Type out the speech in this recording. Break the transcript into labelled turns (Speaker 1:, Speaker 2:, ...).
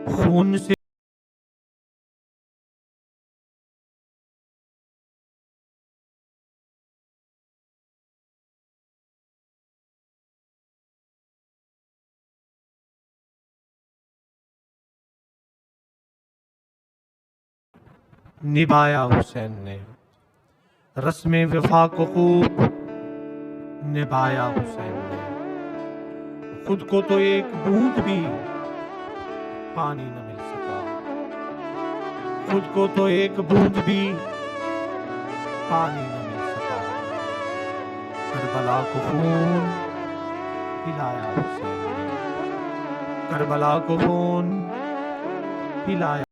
Speaker 1: خون سے نبھایا حسین نے، رسم وفا کو خوب نبھایا حسین نے، خود کو تو ایک بوند بھی پانی نہ مل سکا، خود کو تو ایک بوند بھی پانی نہ مل سکا، کربلا کو خون پلایا حسین نے، کربلا کو خون پلایا